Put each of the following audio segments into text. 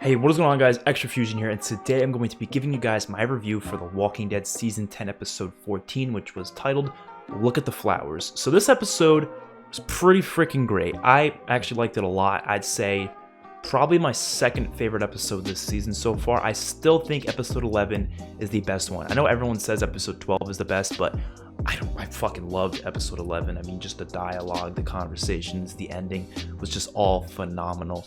Hey, what is going on, guys? XpertFusion here, and today I'm going to be giving you guys my review for The Walking Dead Season 10, Episode 14, which was titled, Look at the Flowers. So this episode was pretty freaking great. I actually liked it a lot. I'd say probably my second favorite episode this season so far. I still think Episode 11 is the best one. I know everyone says Episode 12 is the best, but I fucking loved Episode 11. I mean, just the dialogue, the conversations, the ending was just all phenomenal.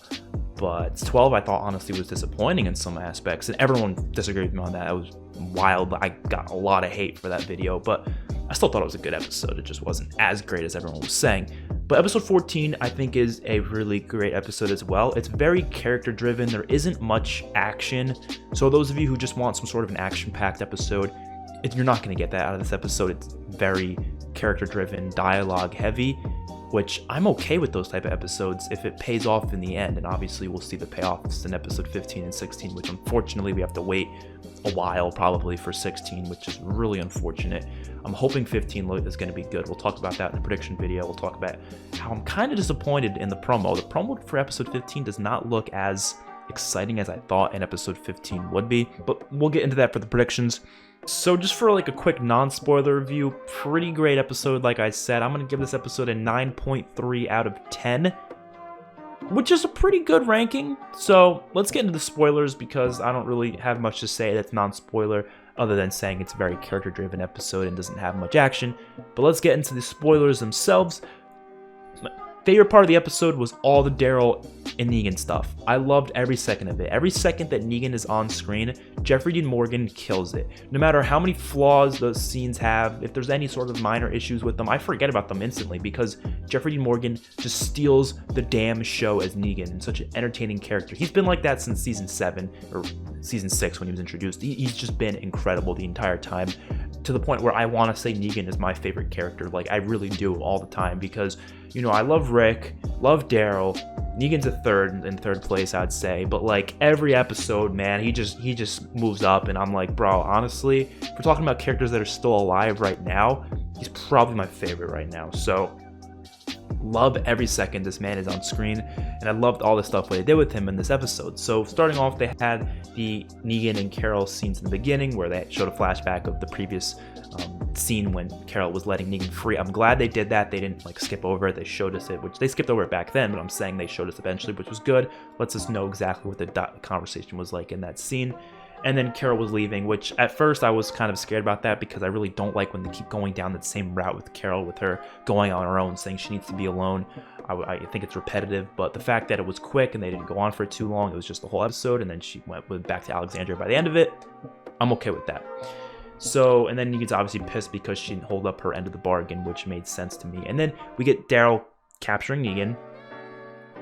But 12, I thought, honestly, was disappointing in some aspects, and everyone disagreed with me on that. It was wild. I got a lot of hate for that video, but I still thought it was a good episode. It just wasn't as great as everyone was saying. But episode 14, I think, is a really great episode as well. It's very character-driven. There isn't much action, so those of you who just want some sort of an action-packed episode, you're not going to get that out of this episode. It's very character-driven, dialogue-heavy, which I'm okay with those type of episodes if it pays off in the end, and obviously we'll see the payoffs in episode 15 and 16, which unfortunately we have to wait a while probably for 16, which is really unfortunate. I'm hoping 15 is going to be good. We'll talk about that in the prediction video. We'll talk about how I'm kind of disappointed in the promo. The promo for episode 15 does not look as exciting as I thought in episode 15 would be, but we'll get into that for the predictions. So just for like a quick non-spoiler review, pretty great episode. Like I said, I'm going to give this episode a 9.3 out of 10, which is a pretty good ranking. So let's get into the spoilers because I don't really have much to say that's non-spoiler other than saying it's a very character-driven episode and doesn't have much action. But let's get into the spoilers themselves. My favorite part of the episode was all the DARYL and Negan stuff. I loved every second of it. Every second that Negan is on screen, Jeffrey Dean Morgan kills it. No matter how many flaws those scenes have, if there's any sort of minor issues with them, I forget about them instantly because Jeffrey Dean Morgan just steals the damn show as Negan and such an entertaining character. He's been like that since season 7 or season 6 when he was introduced. He's just been incredible the entire time, to the point where I want to say Negan is my favorite character. Like, I really do all the time because, you know, I love Rick, love DARYL. Negan's in third place, I'd say, but like every episode, man, he just moves up, and I'm like, bro, honestly, if we're talking about characters that are still alive right now, he's probably my favorite right now. So love every second this man is on screen, and I loved all the stuff that they did with him in this episode. So starting off, they had the Negan and Carol scenes in the beginning where they showed a flashback of the previous scene when Carol was letting Negan free. I'm glad they did that. They didn't like skip over it. They showed us it, which they skipped over it back then, but I'm saying they showed us eventually, which was good. Lets us know exactly what the conversation was like in that scene. And then Carol was leaving, which at first I was kind of scared about that because I really don't like when they keep going down that same route with Carol, with her going on her own, saying she needs to be alone. I think it's repetitive, but the fact that it was quick and they didn't go on for too long, it was just the whole episode, and then she went back to Alexandria by the end of it, I'm okay with that. So, and then Negan's obviously pissed because she didn't hold up her end of the bargain, which made sense to me. And then we get DARYL capturing Negan,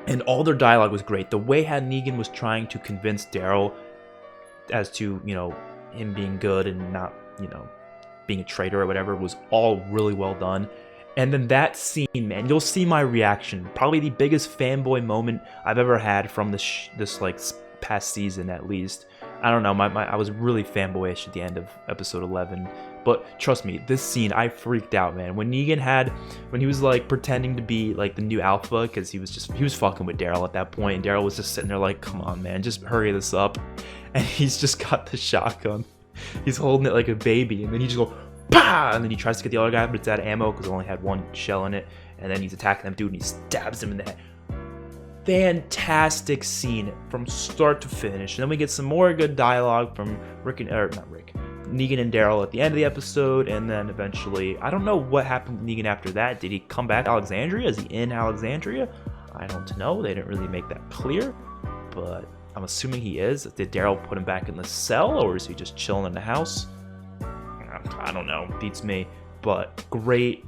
and all their dialogue was great. The way how Negan was trying to convince DARYL as to, you know, him being good and not, you know, being a traitor or whatever was all really well done. And then that scene, man, you'll see my reaction. Probably the biggest fanboy moment I've ever had from this like past season, at least. I don't know, I was really fanboyish at the end of episode 11, but trust me, this scene, I freaked out, man. When he was like pretending to be like the new alpha, because he was fucking with DARYL at that point, and DARYL was just sitting there like, come on, man, just hurry this up. And he's just got the shotgun, he's holding it like a baby, and then he just go, bah! And then he tries to get the other guy, but it's out of ammo because it only had one shell in it, and then he's attacking that dude, and he stabs him in the head. Fantastic scene from start to finish. And then we get some more good dialogue from Negan and DARYL at the end of the episode, and then eventually, I don't know what happened with Negan after that. Did he come back to Alexandria? Is he in Alexandria? I don't know. They didn't really make that clear, but I'm assuming he is. Did DARYL put him back in the cell, or is he just chilling in the house? I don't know. Beats me. But great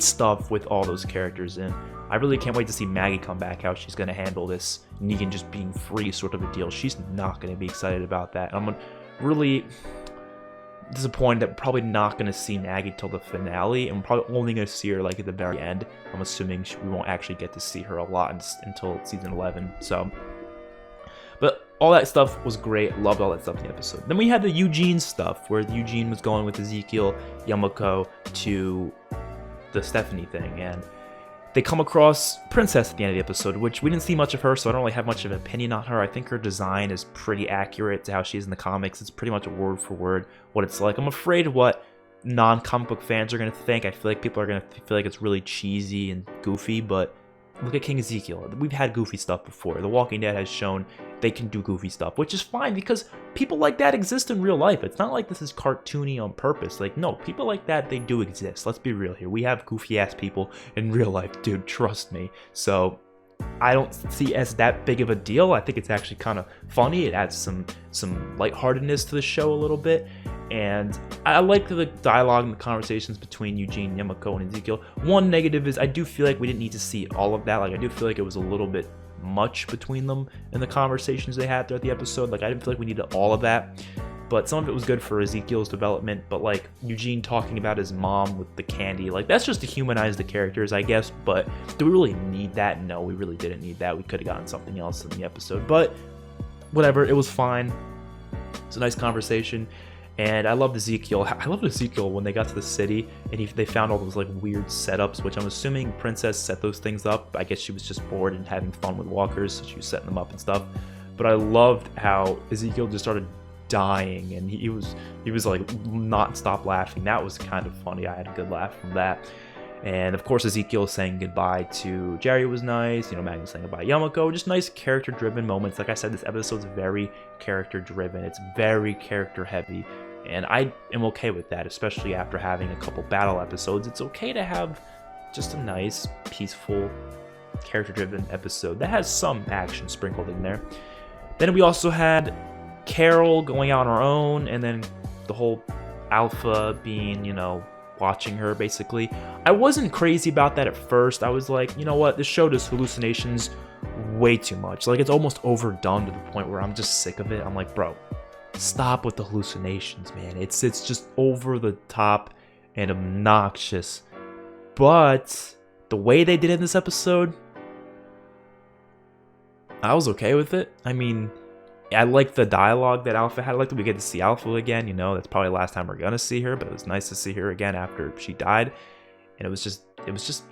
stuff with all those characters in. I really can't wait to see Maggie come back, how she's going to handle this Negan just being free sort of a deal. She's not going to be excited about that. I'm really disappointed that we're probably not going to see Maggie till the finale, and we're probably only going to see her like at the very end. I'm assuming we won't actually get to see her a lot until season 11. So, but all that stuff was great. Loved all that stuff in the episode. Then we had the Eugene stuff, where Eugene was going with Ezekiel, Yumiko to the Stephanie thing, and They come across Princess at the end of the episode, which we didn't see much of her, so I don't really have much of an opinion on her. I think her design is pretty accurate to how she is in the comics. It's pretty much a word for word what it's like. I'm afraid of what non-comic book fans are going to think. I feel like people are going to feel like it's really cheesy and goofy, but look at King Ezekiel. We've had goofy stuff before. The Walking Dead has shown they can do goofy stuff, which is fine because people like that exist in real life. It's not like this is cartoony on purpose. Like, no, people like that, they do exist. Let's be real here. We have goofy ass people in real life, dude, trust me. So I don't see it as that big of a deal. I think it's actually kind of funny. It adds some lightheartedness to the show a little bit. And I like the dialogue and the conversations between Eugene, Yamako, and Ezekiel. One negative is I do feel like we didn't need to see all of that. Like, I do feel like it was a little bit much between them in the conversations they had throughout the episode. Like, I didn't feel like we needed all of that. But some of it was good for Ezekiel's development. But, like, Eugene talking about his mom with the candy, like, that's just to humanize the characters, I guess. But do we really need that? No, we really didn't need that. We could have gotten something else in the episode. But whatever, it was fine. It's a nice conversation. And I loved Ezekiel. I loved Ezekiel when they got to the city and they found all those like weird setups, which I'm assuming Princess set those things up. I guess she was just bored and having fun with walkers, so she was setting them up and stuff. But I loved how Ezekiel just started dying, and he was like not-stop laughing. That was kind of funny. I had a good laugh from that. And of course, Ezekiel saying goodbye to Jerry was nice. You know, Magnus saying goodbye to Yamako. Just nice character-driven moments. Like I said, this episode's very character-driven. It's very character-heavy. And I am okay with that, especially after having a couple battle episodes. It's okay to have just a nice, peaceful, character-driven episode that has some action sprinkled in there. Then we also had Carol going out on her own, and then the whole Alpha being, you know, watching her, basically. I wasn't crazy about that at first. I was like, you know what, this show does hallucinations way too much. Like, it's almost overdone to the point where I'm just sick of it. I'm like, bro, stop with the hallucinations, man. It's just over the top and obnoxious. But the way they did it in this episode, I was okay with it. I mean, I like the dialogue that Alpha had. I like that we get to see Alpha again. You know, that's probably the last time we're gonna see her, but it was nice to see her again after she died. And it was just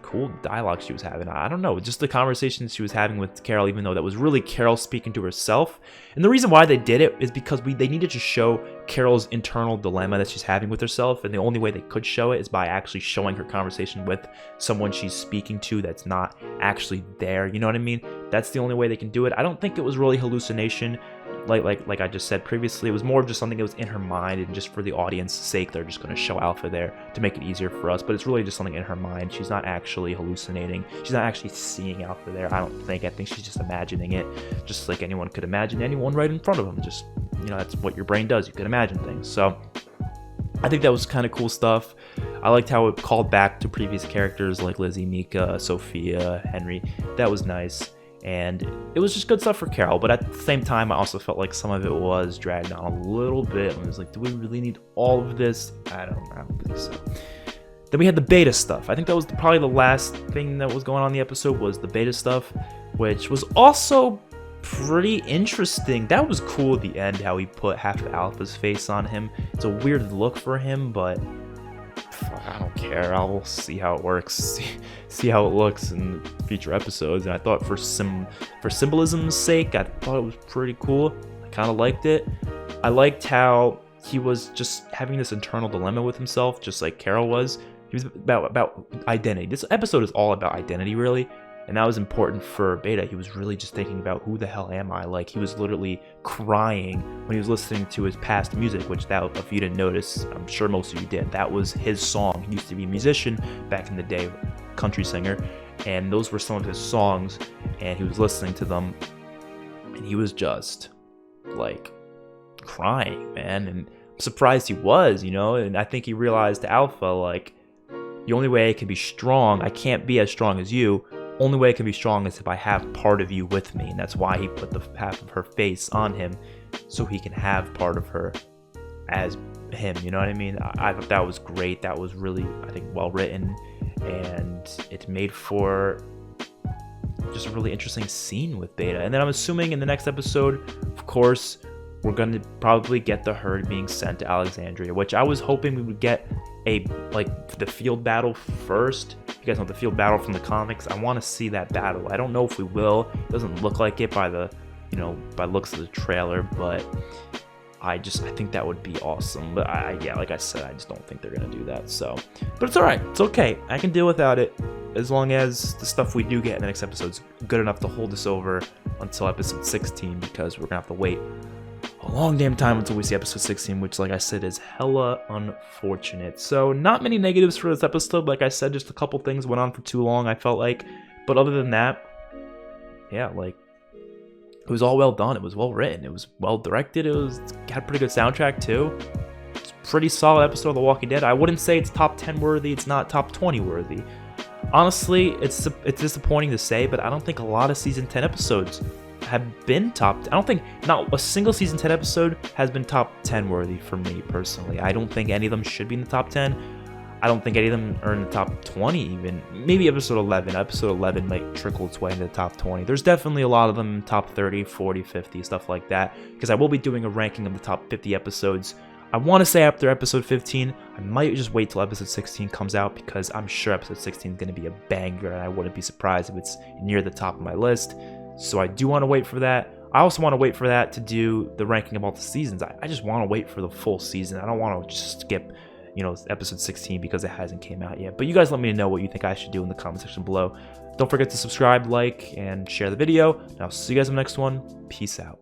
cool dialogue she was having. I don't know, just the conversations she was having with Carol, even though that was really Carol speaking to herself. And the reason why they did it is because they needed to show Carol's internal dilemma that she's having with herself, and the only way they could show it is by actually showing her conversation with someone she's speaking to that's not actually there. You know what I mean? That's the only way they can do it. I don't think it was really hallucination. Like I just said previously, it was more of just something that was in her mind, and just for the audience's sake, they're just going to show Alpha there to make it easier for us. But it's really just something in her mind. She's not actually hallucinating. She's not actually seeing Alpha there, I don't think. I think she's just imagining it, just like anyone could imagine anyone right in front of them. Just, you know, that's what your brain does. You can imagine things. So I think that was kind of cool stuff. I liked how it called back to previous characters like Lizzie, Mika, Sophia, Henry. That was nice. And it was just good stuff for Carol, but at the same time, I also felt like some of it was dragged on a little bit. I was like, do we really need all of this? I don't think so. Then we had the beta stuff. I think that was probably the last thing that was going on in the episode was the beta stuff, which was also pretty interesting. That was cool at the end, how he put half of Alpha's face on him. It's a weird look for him, but I don't care. I'll see how it works, see how it looks in future episodes. And I thought for symbolism's sake, I thought it was pretty cool. I kind of liked it. I liked how he was just having this internal dilemma with himself, just like Carol was. He was about identity. This episode is all about identity, really. And that was important for Beta. He was really just thinking about, who the hell am I? Like, he was literally crying when he was listening to his past music, which that, if you didn't notice, I'm sure most of you did, that was his song. He used to be a musician back in the day, country singer, and those were some of his songs, and he was listening to them, and he was just, like, crying, man. And I'm surprised he was, you know? And I think he realized Alpha, like, the only way I can be strong, I can't be as strong as you. Only way I can be strong is if I have part of you with me, and that's why he put the half of her face on him, so he can have part of her as him. You know what I mean? I thought that was great. That was really, I think, well written, and it made for just a really interesting scene with Beta. And then I'm assuming in the next episode, of course, we're gonna probably get the herd being sent to Alexandria, which I was hoping we would get the field battle first, you guys know the field battle from the comics. I want to see that battle. I don't know if we will. It doesn't look like it by the, by looks of the trailer, but I think that would be awesome. But yeah, like I said, I just don't think they're gonna do that. So, but it's all right. It's okay. I can deal without it as long as the stuff we do get in the next episode's good enough to hold us over until episode 16, because we're gonna have to wait a long damn time until we see episode 16, which, like I said, is hella unfortunate. So not many negatives for this episode. Like I said, just a couple things went on for too long, I felt like. But other than that, yeah, like, it was all well done. It was well written. It was well directed. It had a pretty good soundtrack too. It's a pretty solid episode of The Walking Dead. I wouldn't say it's top 10 worthy. It's not top 20 worthy. Honestly, it's disappointing to say, but I don't think a lot of season 10 episodes have been I don't think not a single season 10 episode has been top 10 worthy for me personally. I don't think any of them should be in the top 10. I don't think any of them are in the top 20 even. Maybe episode 11. Episode 11 might trickle its way into the top 20. There's definitely a lot of them in top 30, 40, 50, stuff like that, because I will be doing a ranking of the top 50 episodes. I want to say after episode 15. I might just wait till episode 16 comes out, because I'm sure episode 16 is going to be a banger, and I wouldn't be surprised if it's near the top of my list. So I do want to wait for that. I also want to wait for that to do the ranking of all the seasons. I just want to wait for the full season. I don't want to just skip, episode 16 because it hasn't came out yet. But you guys let me know what you think I should do in the comment section below. Don't forget to subscribe, like, and share the video. And I'll see you guys in the next one. Peace out.